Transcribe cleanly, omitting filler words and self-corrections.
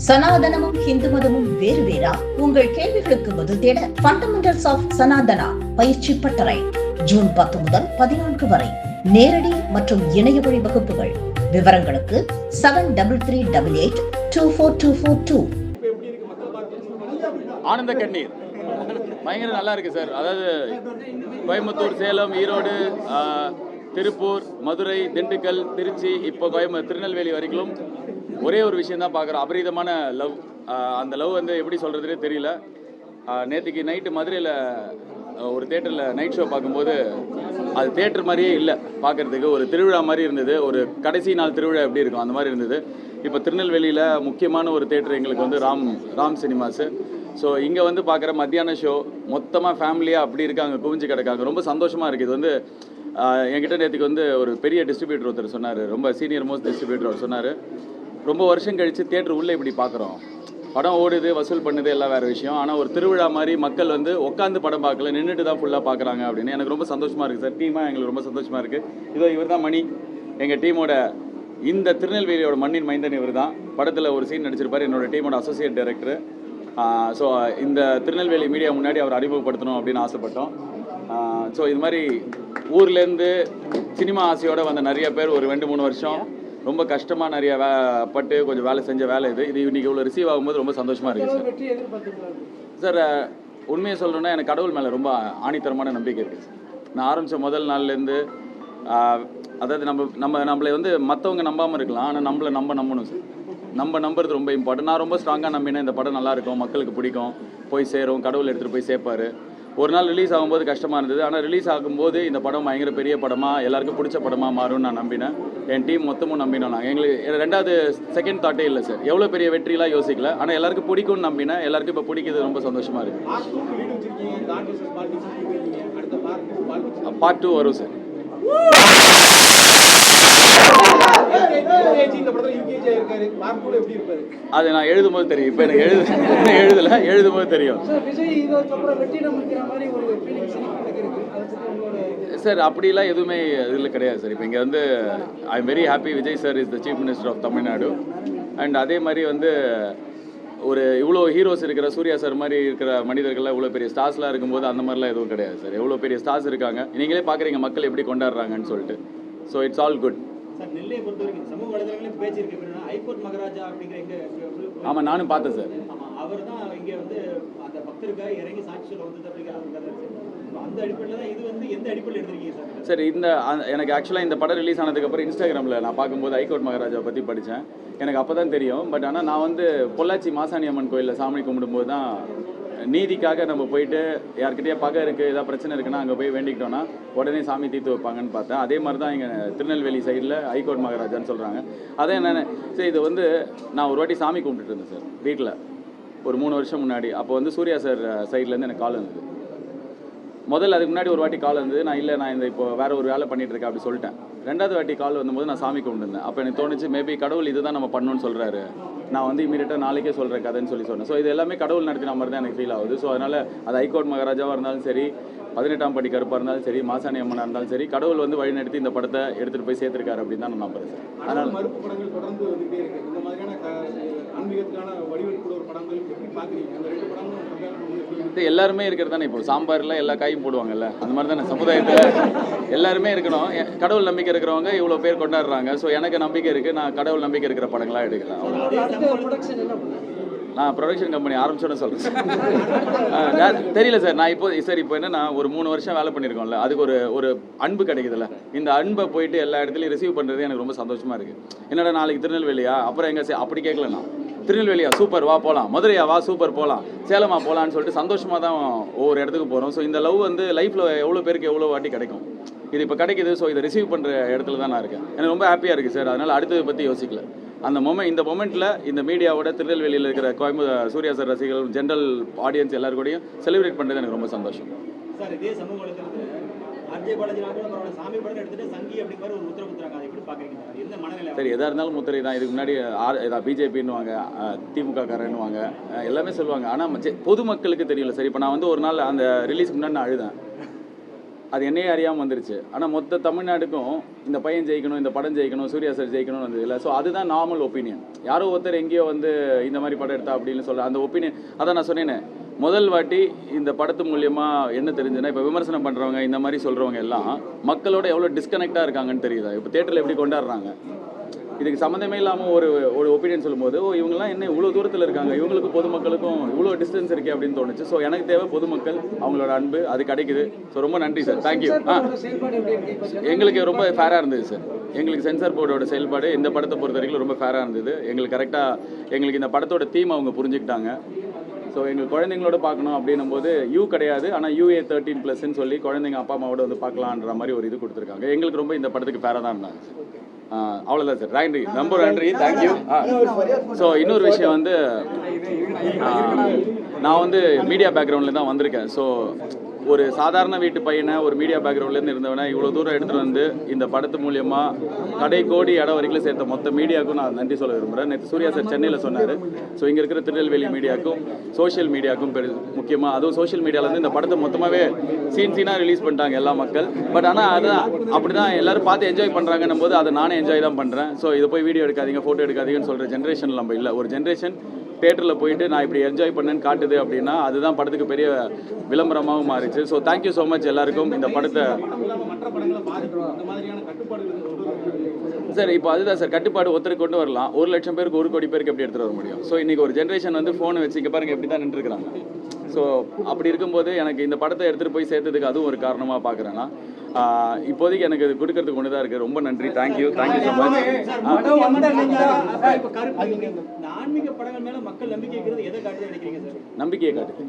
சனாதனமும் ஹிந்து மதமும் வேறு வேறா? உங்கள் கேள்விகளுக்கு பதில் தேட ஃபண்டமெண்டல்ஸ் ஆஃப் சனாதனா பயிற்சி பட்டறை ஜூன் 10 முதல் 14 வரை நேரடி மற்றும் இணைய வழி வகுப்புகள். விவரங்களுக்கு 7338824242. ஆனந்த கண்ணீர் பயங்கர நல்லா இருக்கு சார். அதாவது கோயம்புத்தூர், சேலம், ஈரோடு, திருப்பூர், மதுரை, திண்டுக்கல், திருச்சி, இப்போ திருநெல்வேலி வரைக்கும் ஒரே ஒரு விஷயம் தான் பார்க்குறோம். அபரீதமான லவ். அந்த லவ் வந்து எப்படி சொல்கிறதுனே தெரியல. நேற்றுக்கு நைட்டு மதுரையில் ஒரு தேட்டரில் நைட் ஷோ பார்க்கும்போது அது தேட்டர் மாதிரியே இல்லை பார்க்குறதுக்கு. ஒரு திருவிழா மாதிரி இருந்தது. ஒரு கடைசி நாள் திருவிழா எப்படி இருக்கும் அந்த மாதிரி இருந்தது. இப்போ திருநெல்வேலியில் முக்கியமான ஒரு தேட்டர் எங்களுக்கு வந்து ராம் சினிமாஸு. ஸோ இங்கே வந்து பார்க்குற மத்தியான ஷோ மொத்தமாக ஃபேமிலியாக அப்படி இருக்காங்க, குவிஞ்சு கிடக்காங்க. ரொம்ப சந்தோஷமாக இருக்குது. இது வந்து என்கிட்ட நேற்றுக்கு வந்து ஒரு பெரிய டிஸ்ட்ரிபியூட்டர் ஒருத்தர் சொன்னார், ரொம்ப சீனியர் மோஸ்ட் டிஸ்ட்ரிபியூட்டர் அவர் சொன்னார், ரொம்ப வருஷம் கழித்து தேட்டர் உள்ளே இப்படி பார்க்குறோம், படம் ஓடுது, வசூல் பண்ணுது, எல்லாம் வேறு விஷயம். ஆனால் ஒரு திருவிழா மாதிரி மக்கள் வந்து உட்காந்து படம் பார்க்கல, நின்றுட்டு தான் ஃபுல்லாக பார்க்குறாங்க அப்படின்னு எனக்கு ரொம்ப சந்தோஷமாக இருக்குது சார். டீமாக எங்களுக்கு ரொம்ப சந்தோஷமாக இருக்குது. இதோ இவர் தான் மணி, எங்கள் டீமோட இந்த திருநெல்வேலியோட மண்ணின் மைந்தன் இவர் தான். படத்தில் ஒரு சீன் நடிச்சிருப்பார், என்னோடய டீமோட அசோசியேட் டைரக்டர். ஸோ இந்த திருநெல்வேலி மீடியா முன்னாடி அவர் அறிமுகப்படுத்தணும் அப்படின்னு ஆசைப்பட்டோம். ஸோ இது மாதிரி ஊர்லேருந்து சினிமா ஆசையோடு வந்த நிறைய பேர் ஒரு 2-3 வருஷம் ரொம்ப கஷ்டமாக நிறைய பட்டு கொஞ்சம் வேலை செஞ்ச வேலை இது இன்றைக்கி இவ்வளோ ரிசீவ் ஆகும்போது ரொம்ப சந்தோஷமாக இருக்குது சார். உண்மையை சொல்லணுன்னா எனக்கு கடவுள் மேலே ரொம்ப ஆணித்தரமான நம்பிக்கை இருக்குது சார். நான் ஆரம்பித்த முதல் நாள்லேருந்து அதாவது நம்மளை வந்து மற்றவங்க நம்பாமல் இருக்கலாம், ஆனால் நம்மளை நம்பணும் சார். நம்புறது ரொம்ப இம்பார்ட்டன்ட். நான் ரொம்ப ஸ்ட்ராங்காக நம்பினேன் இந்த படம் நல்லாயிருக்கும், மக்களுக்கு பிடிக்கும், போய் சேரும், கடவுள் எடுத்துகிட்டு போய் சேர்ப்பார். ஒரு நாள் ரிலீஸ் ஆகும்போது கஷ்டமாக இருந்தது, ஆனால் ரிலீஸ் ஆகும்போது இந்த படம் பயங்கர பெரிய படமாக எல்லாருக்கும் பிடிச்ச படமாக மாறும்னு நான் நம்பினேன். என் டீம் மொத்தமும் நம்பினோம். நாங்கள் எங்களுக்கு ரெண்டாவது செகண்ட் தாட்டே இல்லை சார். எவ்வளோ பெரிய வெற்றிலாம் யோசிக்கல, ஆனால் எல்லாருக்கும் பிடிக்கும்னு நம்பினேன். எல்லாருக்கும் இப்போ பிடிக்கிறது ரொம்ப சந்தோஷமாக இருக்குது. பார்ட் 2 வரும் சார். அது நான் எழுதும்போது தெரியும். இப்போ எனக்கு எழுதும்போது தெரியும் சார். அப்படிலாம் எதுவுமே இதில் கிடையாது சார். இப்போ இங்கே வந்து I am very happy. Vijay sir is the chief minister of Tamil Nadu. And அதே மாதிரி வந்து ஒரு இவ்வளோ ஹீரோஸ் இருக்கிற சூர்யா சார் மாதிரி இருக்கிற மனிதர்கள்லாம் இவ்வளோ பெரிய ஸ்டார்ஸ்லாம் இருக்கும்போது அந்த மாதிரிலாம் எதுவும் கிடையாது சார். எவ்வளோ பெரிய ஸ்டார்ஸ் இருக்காங்க, நீங்களே பார்க்குறீங்க மக்கள் எப்படி கொண்டாடுறாங்கன்னு சொல்லிட்டு. So it's all good sir. நெல்லையை பொறுத்த வரைக்கும் சமூக வலைதளங்களில் பேச்சு இருக்கு. ஐகோர்ட் மகாராஜா அப்படிங்கிற ஆமாம், நானும் பார்த்தேன் சார். அவர் தான் இங்கே வந்து அந்த பக்தருக்காக இறங்கி சாட்சி சொல்ல வந்தது அப்படிங்கிற அந்த அடிப்படையில் தான் இது வந்து எந்த அடிப்படையில் எடுத்திருக்கீங்க சார்? சார் எனக்கு ஆக்சுவலாக இந்த படம் ரிலீஸ் ஆனதுக்கப்புறம் இன்ஸ்டாகிராமில் நான் பார்க்கும்போது ஐகோர்ட் மகாராஜாவை பற்றி படித்தேன். எனக்கு அப்போ தான் தெரியும். பட் ஆனால் நான் வந்து பொள்ளாச்சி மாசாணி அம்மன் கோயிலில் சாமி கும்பிடும்போது தான் நீதிக்காக நம்ம போயிட்டு யார்கிட்டயே பகை இருக்குது, ஏதாவது பிரச்சனை இருக்குன்னா அங்கே போய் வேண்டிக்கிட்டோன்னா உடனே சாமி தீர்த்து வைப்பாங்கன்னு பார்த்தேன். அதே மாதிரி தான் இங்கே திருநெல்வேலி சைடில் ஐகோர்ட் மகாராஜான்னு சொல்கிறாங்க. அதே என்னென்ன சரி, இது வந்து நான் ஒரு வாட்டி சாமி கும்பிட்டுட்டு இருந்தேன் சார் வீட்டில் ஒரு 3 வருஷம் முன்னாடி. அப்போ வந்து சூர்யா சார் சைட்லேருந்து எனக்கு கால் வந்தது. முதல்ல அதுக்கு முன்னாடி ஒரு வாட்டி கால் வந்தது. நான் இந்த இப்போ வேறு ஒரு வேலை பண்ணிகிட்டு இருக்கேன் அப்படி சொல்லிட்டேன். ரெண்டாவது வாட்டி கால் வந்தபோது நான் சாமி கும்பிட்டுருந்தேன். அப்போ எனக்கு தோணுச்சு, மேபி கடவுள் இது தான் நம்ம பண்ணணும்னு சொல்கிறாரு, நான் வந்து இமீடியட்டாக நாளைக்கே சொல்கிறேன் கதைன்னு சொன்னேன். ஸோ இது எல்லாமே கடவுள் நடத்தின மாதிரி தான் எனக்கு ஃபீல் ஆகுது. ஸோ அதனால் அது ஐகோர்ட் மகாராஜாவாக இருந்தாலும் சரி, 18ஆம் படி கருப்பாக இருந்தாலும் சரி, மாசாணி அம்மனாக இருந்தாலும் சரி, கடவுள் வந்து வழி நடத்தி இந்த படத்தை எடுத்துகிட்டு போய் சேர்த்துருக்காரு அப்படின்னு தான் நான் நம்புறேன் சார். அதனால் மறுப்பு படங்கள் தொடர்ந்து வந்துட்டே இருக்கு. இந்த மாதிரியான ஆன்மீகத்துக்கான வடிவெடுக்கிற ஒரு படங்கள் எப்படி பார்க்குறீங்க? அந்த 2 படங்களும் எல்லாருமே இருக்கிறது தானே. இப்போ சாம்பாரில் எல்லா காயும் போடுவாங்கல்ல, அந்த மாதிரி தானே சமுதாயத்தில் எல்லாருமே இருக்கணும். கடவுள் நம்பிக்கை இருக்கிறவங்க இவ்வளோ பேர் கொண்டாடுறாங்க. ஸோ எனக்கு நம்பிக்கை இருக்குது, நான் கடவுள் நம்பிக்கை இருக்கிற படங்களாக எடுக்கலாம். நான் ப்ரொடக்ஷன் கம்பெனி ஆரம்பிச்சோன்னு சொல்கிறேன். தெரியல சார். நான் இப்போ என்னன்னா ஒரு 3 வருஷம் வேலை பண்ணியிருக்கோம்ல, அதுக்கு ஒரு அன்பு கிடைக்குதுல்ல. இந்த அன்பை போயிட்டு எல்லா இடத்துலையும் ரிசீவ் பண்ணுறது எனக்கு ரொம்ப சந்தோஷமாக இருக்குது. என்னடா நாளைக்கு திருநெல்வேலியா, அப்புறம் எங்கே அப்படி கேட்கல. நான் திருநெல்வேலியா சூப்பர் வா போகலாம், மதுரையா வா சூப்பர் போகலாம், சேலமா போகலான்னு சொல்லிட்டு சந்தோஷமாக தான் ஒவ்வொரு இடத்துக்கு போகிறோம். ஸோ இந்த லவ் வந்து லைஃப்பில் எவ்வளோ பேருக்கு எவ்வளோ வாட்டி கிடைக்கும், இது இப்போ கிடைக்குது. ஸோ இதை ரிசீவ் பண்ணுற இடத்துல தான் நான் இருக்கேன். எனக்கு ரொம்ப ஹாப்பியாக இருக்குது சார். அதனால் அடுத்ததை பற்றி யோசிக்கல. இந்த மொமெண்ட்டில் இந்த மீடியாவோட திருநெல்வேலியில் இருக்கிற சூர்யா சார் ரசிகர்கள், ஜென்ரல் ஆடியன்ஸ் எல்லாருக்கூடையும் செலிப்ரேட் பண்ணுறது எனக்கு ரொம்ப சந்தோஷம் சார். இதே சமூக வலைதளத்தில் சரி, எதாக இருந்தாலும் முத்திரை தான். இதுக்கு முன்னாடி பிஜேபின்னுவாங்க, திமுக காரன்னுவாங்க, எல்லாமே சொல்லுவாங்க. ஆனால் பொதுமக்களுக்கு தெரியல சார். இப்போ நான் வந்து ஒரு நாள் அந்த ரிலீஸ்க்கு முன்னாடி நான் அழுதேன். அது என்னையே அறியாமல் வந்துருச்சு. ஆனால் மொத்த தமிழ்நாட்டுக்கும் இந்த பையன் ஜெயிக்கணும், இந்த படம் ஜெயிக்கணும், சூர்யா சார் ஜெயிக்கணும்னு வந்தது இல்லை. ஸோ அதுதான் நார்மல் ஒப்பீனியன். யாரோ ஒருத்தர் எங்கேயோ வந்து இந்த மாதிரி படம் எடுத்தா அப்படின்னு சொல்ல அந்த ஒப்பீனியன். அதான் நான் சொன்னேனே, முதல் வாட்டி இந்த படத்து மூலியமாக என்ன தெரிஞ்சுன்னா, இப்போ விமர்சனம் பண்ணுறவங்க இந்த மாதிரி சொல்கிறவங்க எல்லாம் மக்களோட எவ்வளோ டிஸ்கனெக்டாக இருக்காங்கன்னு தெரியுதா. இப்போ தேட்டரில் எப்படி கொண்டாடுறாங்க, இதுக்கு சம்மந்தமே இல்லாமல் ஒரு ஒப்பீனியன் சொல்லும்போது, ஓ இவங்கெல்லாம் என்ன இவ்வளோ தூரத்தில் இருக்காங்க, இவங்களுக்கும் பொதுமக்களுக்கும் இவ்வளோ டிஸ்டன்ஸ் இருக்கே அப்படின்னு தோணுச்சு. ஸோ எனக்கு தேவை பொதுமக்கள், அவங்களோட அன்பு, அது கிடைக்குது. ஸோ ரொம்ப நன்றி சார், தேங்க்யூ. எங்களுக்கு ரொம்ப ஃபேராக இருந்தது சார். எங்களுக்கு சென்சார் போர்டோட செயல்பாடு இந்த படத்தை பொறுத்த வரைக்கும் ரொம்ப ஃபேராக இருந்தது. எங்களுக்கு கரெக்டாக எங்களுக்கு இந்த படத்தோட தீம் அவங்க புரிஞ்சுக்கிட்டாங்க. ஸோ எங்கள் குழந்தைங்களோட பார்க்கணும் அப்படின்னும் போது யூ கிடையாது, ஆனால் UA 13+ன்னு சொல்லி குழந்தைங்க அப்பா அம்மாவோட வந்து பார்க்கலான்ற மாதிரி ஒரு இது கொடுத்துருக்காங்க. எங்களுக்கு ரொம்ப இந்த படத்துக்கு ஃபேராக தான் இருந்தாங்க சார். அவ்வளோதான் சார், நன்றி, ரொம்ப நன்றி, தேங்க்யூ. ஸோ இன்னொரு விஷயம் வந்து, நான் வந்து மீடியா பேக்ரவுண்டில் தான் வந்திருக்கேன். ஸோ ஒரு சாதாரண வீட்டு பையனை ஒரு மீடியா பேக்ரவுண்ட்லேருந்து இருந்தவனை இவ்வளோ தூரம் எடுத்துகிட்டு வந்து இந்த படத்து மூலியமாக கடை கோடி இடம் வரைக்கும் சேர்த்த மொத்த மீடியாவுக்கும் நான் நன்றி சொல்ல விரும்புகிறேன். நேற்று சூர்யா சார் சென்னையில் சொன்னார். ஸோ இங்கே இருக்கிற திருநெல்வேலி மீடியாவுக்கும் சோஷியல் மீடியாவுக்கும் முக்கியமாக, அதுவும் சோஷியல் மீடியாவிலேருந்து இந்த படத்தை மொத்தமாகவே சீனாக ரிலீஸ் பண்ணிட்டாங்க எல்லா மக்கள். பட் ஆனால் அதுதான் அப்படி தான் எல்லோரும் பார்த்து என்ஜாய் பண்ணுறாங்கன்னும் போது அதை நானே என்ஜாய் தான் பண்ணுறேன். ஸோ இதை போய் வீடியோ எடுக்காதீங்க, ஃபோட்டோ எடுக்காதீங்கன்னு சொல்கிற ஜென்ரேஷன் நம்ம இல்லை. ஒரு ஜென்ரேஷன் தேட்டரில் போயிட்டு நான் இப்படி என்ஜாய் பண்ணேன்னு காட்டுது அப்படின்னா அதுதான் படத்துக்கு பெரிய விளம்பரமாகவும் மாறிச்சு. ஸோ தேங்க்யூ ஸோ மச் எல்லாருக்கும். இந்த படத்தை சார் இப்போ அதுதான் சார், கட்டுப்பாடு ஒருத்தருக்கு கொண்டு வரலாம். 1 லட்சம் பேருக்கு 1 கோடி பேருக்கு எப்படி எடுத்துகிட்டு வர முடியும்? ஸோ இன்றைக்கி ஒரு ஜென்ரேஷன் வந்து ஃபோனை வச்சு இங்கே பாருங்கள் எப்படி தான் நின்றுருக்குறாங்க. ஸோ அப்படி இருக்கும்போது எனக்கு இந்த படத்தை எடுத்துகிட்டு போய் சேர்த்ததுக்கு அதுவும் ஒரு காரணமாக பார்க்குறேன்னா, இப்போதைக்கு எனக்கு இது கொடுக்கறதுக்கு ஒன்று தான் இருக்குது. ரொம்ப நன்றி, தேங்க்யூ ஸோ மச். நம்பிக்கையை காட்டுது.